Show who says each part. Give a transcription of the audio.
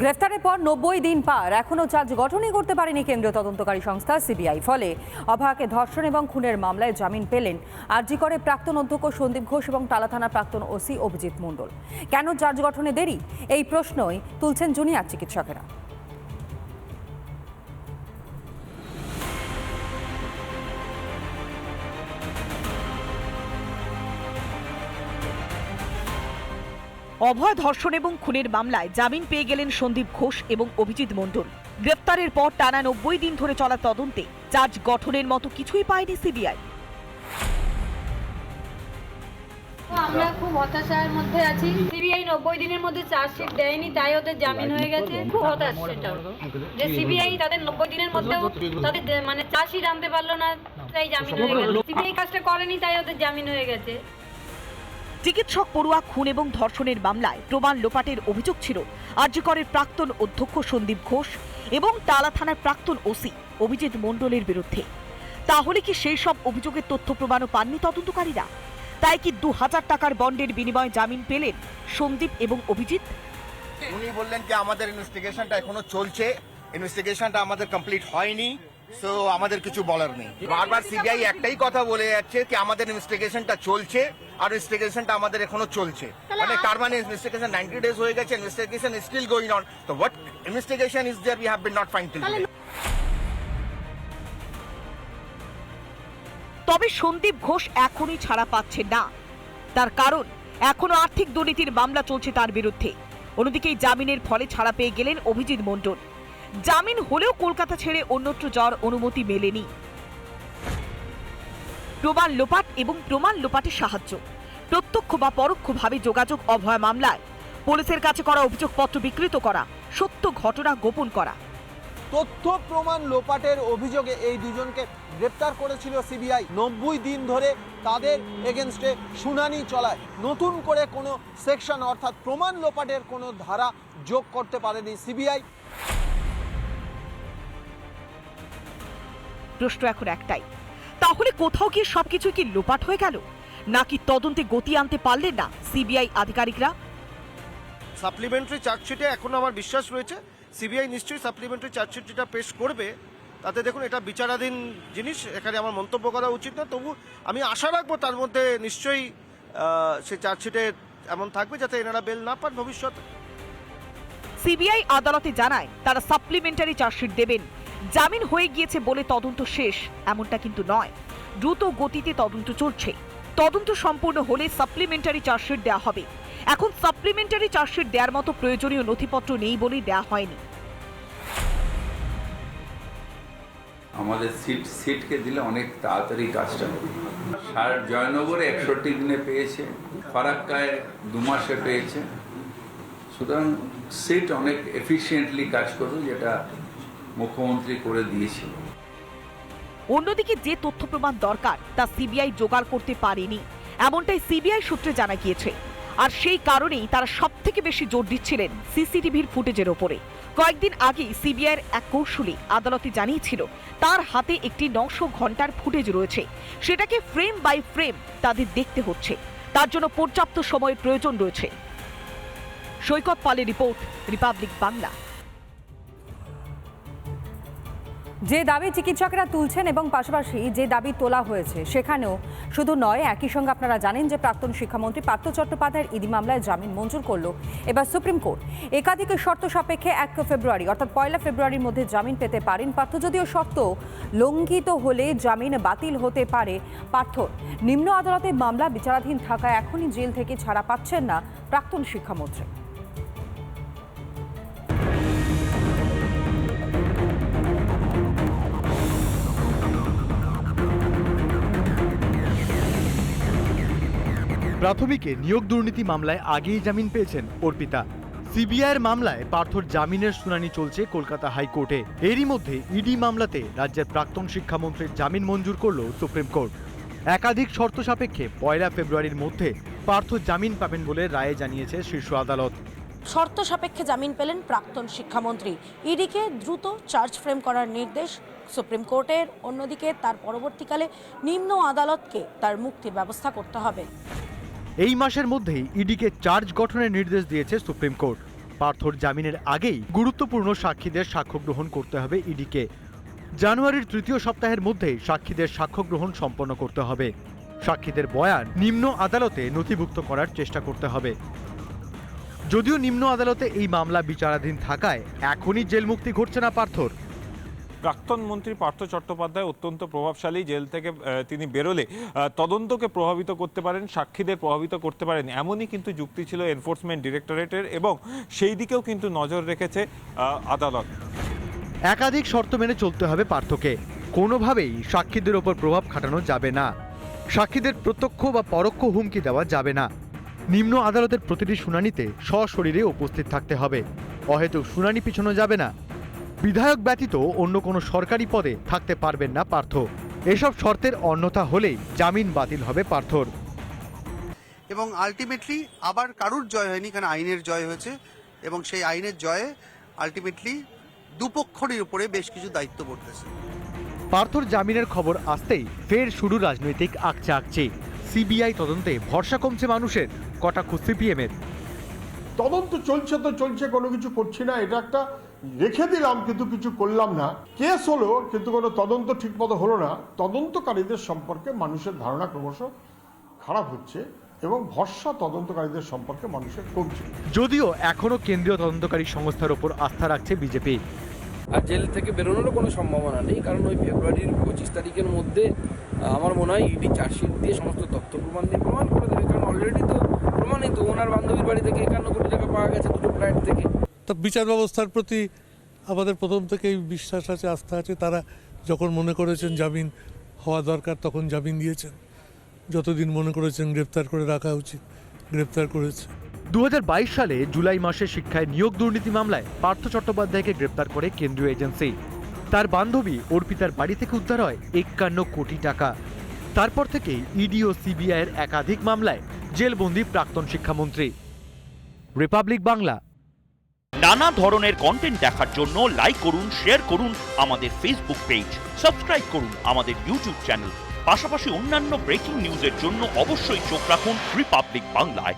Speaker 1: গ্রেফতারের পর 90 দিন পার এখনো চার্জ গঠনই করতে পারেনি কেন্দ্রীয় তদন্তকারী সংস্থা সিবিআই। ফলে অভয়াকে ধর্ষণ এবং খুনের মামলায় জামিন পেলেন আরজি করে প্রাক্তন অধ্যক্ষ সন্দীপ ঘোষ এবং টালা থানার প্রাক্তন ওসি অভিজিৎ মণ্ডল। কেন চার্জ গঠনে দেরি, এই প্রশ্নই তুলছেন জুনিয়র চিকিৎসকেরা।
Speaker 2: অভয় ধর্ষণ এবং খুনের মামলায় জামিন পেয়ে গেলেন সন্দীপ ঘোষ এবং অভিজিৎ মণ্ডল। গ্রেফতারের পর টানা 90 দিন ধরে চলা তদন্তে চার্জ গঠনের মতো কিছুই পায়নি সিবিআই।
Speaker 3: আমরা খুব হতাশার মধ্যে আছি। সিবিআই 90 দিনের মধ্যে চার্জশিট দেয়নি, তাই ওদের জামিন হয়ে গেছে। খুব হতাশ সেটা যে সিবিআই তাদের 90 দিনের মধ্যেও তাদের চার্জশিট আনতে পারলো না, তাই জামিন হয়ে গেছে। সিবিআই কাজটা করেনি, তাই ওদের জামিন হয়ে গেছে।
Speaker 2: চিকিৎসক পড়ুয়া খুন এবং ধর্ষণের মামলায় প্রমাণ লোপাটের অভিযোগ ছিল আরজি করের প্রাক্তন অধ্যক্ষ সন্দীপ ঘোষ এবং টালা থানার প্রাক্তন ওসি অভিজিৎ মণ্ডলের বিরুদ্ধে। তাহলে কি সেই সব অভিযোগের তথ্য প্রমাণও পাননি তদন্তকারীরা? তাই কি 2000 টাকার বন্ডের বিনিময়ে জামিন পেলেন সন্দীপ এবং অভিজিৎ?
Speaker 4: উনি বললেন যে আমাদের ইনভেস্টিগেশনটা এখনো চলছে, ইনভেস্টিগেশনটা আমাদের কমপ্লিট হয়নি, সো আমাদের কিছু বলার নেই। বারবার সিবিআই একটাই কথা বলে যাচ্ছে যে আমাদের ইনভেস্টিগেশনটা চলছে আর ইনভেস্টিগেশনটা আমাদের এখনো চলছে। মানে তার মানে ইনভেস্টিগেশন 90 ডেজ হয়ে গেছে, investigation is still going on. তো what investigation is there we have been not find till today.
Speaker 2: তবে সন্দীপ ঘোষ এখনই ছাড়া পাচ্ছেন না। তার কারণ এখনো আর্থিক দুর্নীতির মামলা চলছে তার বিরুদ্ধে। অন্যদিকে জামিনের ফলে ছাড়া পেয়ে গেলেন অভিজিৎ মণ্ডল। জামিন হলেও কলকাতা ছেড়ে অন্যত্র যাওয়ার অনুমতি মেলেনি। প্রমাণ লোপাট এবং প্রমাণ লোপাটের সাহায্য, প্রত্যক্ষ বা পরোক্ষভাবে যোগাযোগ অভয় মামলায় পুলিশের কাছে করা অভিযোগপত্র বিকৃত করা, সত্য ঘটনা গোপন করা।
Speaker 5: তথ্য প্রমাণ লোপাটের অভিযোগে এই দুজনকে গ্রেপ্তার করেছিল সিবিআই। 90 দিন ধরে তাদের এগেনস্টে শুনানি চলায় নতুন করে কোনো সেকশন অর্থাৎ প্রমাণ লোপাটের কোনো ধারা যোগ করতে পারেনি সিবিআই।
Speaker 2: প্রশ্ন এখন একটাই, তাহলে কোথাও গিয়ে সবকিছু কি লোপাট হয়ে গেল, নাকি তদন্তে গতি আনতে পারলেন না সিবিআই আধিকারিকরা?
Speaker 6: সাপ্লিমেন্টারি চার্জশিটে এখন আমার বিশ্বাস রয়েছে সিবিআই নিশ্চয়ই সাপ্লিমেন্টারি চার্জশিট যেটা পেশ করবে তাতে দেখুন এটা বিচারাধীন জিনিস, এখানে আমার মন্তব্য করা উচিত না। তবু আমি আশা রাখবো তার মধ্যে নিশ্চয়ই সেই চার্জশিটে এমন থাকবে যাতে এনারা বেল না পান ভবিষ্যতে।
Speaker 2: সিবিআই আদালতে জানায় তারা সাপ্লিমেন্টারি চার্জশিট দেবেন। জামিন হয়ে গিয়েছে বলে তদন্ত শেষ এমনটা কিন্তু নয়। দ্রুত গতিতে তদন্ত চলছে। তদন্ত সম্পূর্ণ হলে সাপ্লিমেন্টারি চার্জশিট দেওয়া হবে। এখন সাপ্লিমেন্টারি চার্জশিট দেওয়ার মতো প্রয়োজনীয় নথিপত্র নেই বলেই দেওয়া হয়নি।
Speaker 7: আমাদের সিটকে দিলে অনেক তাড়াতাড়ি কাজটা হবে। জয়নগরে 61 দিনে পেয়েছে, ফারাক্কায় 2 মাসে পেয়েছে। সুতরাং সিট অনেক এফিসিয়েন্টলি কাজ করবে, যেটা মুখ্যমন্ত্রী করে দিয়েছিল।
Speaker 2: অন্যদিকে যে তথ্য প্রমাণ দরকার তা সিবিআই জোগাড় করতে পারেনি, এমনটাই সিবিআই সূত্রে জানা গিয়েছে। আর সেই কারণেই তারা সবথেকে বেশি জোর দিচ্ছিলেন সিসিটিভির ফুটেজের ওপরে। কয়েকদিন আগেই সিবিআইয়ের এক কৌশলী আদালতে জানিয়েছিল তার হাতে একটি 900 ঘন্টার ফুটেজ রয়েছে, সেটাকে ফ্রেম বাই ফ্রেম তাদের দেখতে হচ্ছে। তার জন্য পর্যাপ্ত সময়ের প্রয়োজন রয়েছে। সৈকত পালের রিপোর্ট, রিপাবলিক বাংলা।
Speaker 1: যে দাবি চিকিৎসকেরা তুলছেন এবং পাশাপাশি যে দাবি তোলা হয়েছে সেখানেও শুধু নয়, একই সঙ্গে আপনারা জানেন যে প্রাক্তন শিক্ষামন্ত্রী পার্থ চট্টোপাধ্যায়ের ইডি মামলায় জামিন মঞ্জুর করলো এবার সুপ্রিম কোর্ট। একাধিক শর্ত সাপেক্ষে 1 ফেব্রুয়ারি অর্থাৎ 1 ফেব্রুয়ারির মধ্যে জামিন পেতে পারেন পার্থ। যদিও শর্ত লঙ্ঘিত হলে জামিন বাতিল হতে পারে পার্থর। নিম্ন আদালতে মামলা বিচারাধীন থাকায় এখনই জেল থেকে ছাড়া পাচ্ছেন না প্রাক্তন শিক্ষামন্ত্রী।
Speaker 8: প্রাথমিকে নিয়োগ দুর্নীতি মামলায় আগেই জামিন পেয়েছেন অর্পিতা। সিবিআইয়ের মামলায় পার্থর জামিনের শুনানি চলছে কলকাতা হাইকোর্টে। এরই মধ্যে ইডি মামলাতে রাজ্যের প্রাক্তন শিক্ষামন্ত্রীর জামিন মঞ্জুর করল সুপ্রিম কোর্ট। একাধিক শর্ত সাপেক্ষে 1 ফেব্রুয়ারির মধ্যে পার্থ জামিন পাবেন বলে রায়ে জানিয়েছে শীর্ষ আদালত।
Speaker 9: শর্ত সাপেক্ষে জামিন পেলেন প্রাক্তন শিক্ষামন্ত্রী। ইডিকে দ্রুত চার্জ ফ্রেম করার নির্দেশ সুপ্রিম কোর্টের। অন্যদিকে তার পরবর্তীকালে নিম্ন আদালতকে তার মুক্তির ব্যবস্থা করতে হবে।
Speaker 8: এই মাসের মধ্যেই ইডিকে চার্জ গঠনের নির্দেশ দিয়েছে সুপ্রিম কোর্ট। পার্থর জামিনের আগেই গুরুত্বপূর্ণ সাক্ষীদের সাক্ষ্য গ্রহণ করতে হবে ইডিকে। জানুয়ারির তৃতীয় সপ্তাহের মধ্যে সাক্ষীদের সাক্ষ্য গ্রহণ সম্পন্ন করতে হবে। সাক্ষীদের বয়ান নিম্ন আদালতে নথিভুক্ত করার চেষ্টা করতে হবে। যদিও নিম্ন আদালতে এই মামলা বিচারাধীন থাকায় এখনই জেল মুক্তি ঘটছে না পার্থর।
Speaker 10: প্রাক্তন মন্ত্রী পার্থ চট্টোপাধ্যায় অত্যন্ত প্রভাবশালী। জেল থেকে তিনি বেরোলে তদন্তকে প্রভাবিত করতে পারেন, সাক্ষীদের প্রভাবিত করতে পারেন, এমনই কিন্তু যুক্তি ছিল এনফোর্সমেন্ট ডিরেক্টরেটের, এবং সেই দিকেও কিন্তু নজর রেখেছে আদালত।
Speaker 8: একাধিক শর্ত মেনে চলতে হবে পার্থকে। কোনোভাবেই সাক্ষীদের ওপর প্রভাব খাটানো যাবে না। সাক্ষীদের প্রত্যক্ষ বা পরোক্ষ হুমকি দেওয়া যাবে না। নিম্ন আদালতের প্রতিটি শুনানিতে সশরীরে উপস্থিত থাকতে হবে। অহেতুক শুনানি পিছানো যাবে না। বিধায়ক ব্যতীত অন্য কোনো সরকারি পদে থাকতে পারবেন না পার্থ। এসব শর্তের অন্যথা হলেই জামিন বাতিল হবে পার্থর।
Speaker 11: এবং আলটিমেটলি আবার কারুর জয় হয়নি, কারণ আইনের জয় হয়েছে, এবং সেই আইনের জয়ে আলটিমেটলি দুপক্ষের উপরে বেশ কিছু দায়িত্ব পড়তেছে।
Speaker 8: পার্থর জামিনের খবর আসতেই ফের শুরু রাজনৈতিক আকচে। সিবিআই তদন্তে ভরসা কমছে মানুষের, কটাক্ষ সিপিএমের।
Speaker 12: তদন্ত চলছে তো চলছে, কোনো কিছু করছি না, এটা একটা রেখে দিলাম কিন্তু কিছু করলাম না। কেস হলো কিন্তু কোনো তদন্ত ঠিকমতো হলো না। তদন্তকারীদের সম্পর্কে মানুষের ধারণা ক্রমশ খারাপ হচ্ছে এবং ভরসা তদন্তকারীদের সম্পর্কে মানুষের কমছে।
Speaker 8: যদিও এখনো কেন্দ্রীয় তদন্তকারী সংস্থার ওপর আস্থা রাখছে বিজেপি।
Speaker 13: আর জেল থেকে বেরোনোরও কোনো সম্ভাবনা নেই, কারণ ওই ফেব্রুয়ারির 25 তারিখের মধ্যে আমার মনে হয় ইডি চার্জশিট দিয়ে সমস্ত তথ্য প্রমাণ দিয়ে প্রমাণ করে দেবে, কারণ অলরেডি তো প্রমাণিত ওনার বান্ধবীর বাড়ি থেকে 51 কোটি টাকা পাওয়া গেছে দুটো ফ্ল্যাট থেকে।
Speaker 14: তো বিচার ব্যবস্থার প্রতি আমাদের প্রথম থেকেই বিশ্বাস আছে, আস্থা আছে। তারা যখন মনে করেছেন জামিন হওয়া দরকার তখন জামিন দিয়েছেন, যতদিন মনে করেছেন গ্রেপ্তার করে রাখা উচিত গ্রেপ্তার করেছে।
Speaker 8: 2022 সালে জুলাই মাসে শিক্ষায় নিয়োগ দুর্নীতি মামলায় পার্থ চট্টোপাধ্যায়কে গ্রেপ্তার করে কেন্দ্রীয় এজেন্সি। তার বান্ধবী অর্পিতার বাড়ি থেকে উদ্ধার হয় 51 কোটি টাকা। তারপর থেকেই ইডি ও সিবিআইয়ের একাধিক মামলায় জেলবন্দি প্রাক্তন শিক্ষামন্ত্রী। রিপাবলিক বাংলা।
Speaker 15: নানা ধরনের কন্টেন্ট দেখার জন্য লাইক করুন, শেয়ার করুন আমাদের ফেসবুক পেজ, সাবস্ক্রাইব করুন আমাদের ইউটিউব চ্যানেল। পাশাপাশি অন্যান্য ব্রেকিং নিউজের জন্য অবশ্যই চোখ রাখুন রিপাবলিক বাংলায়।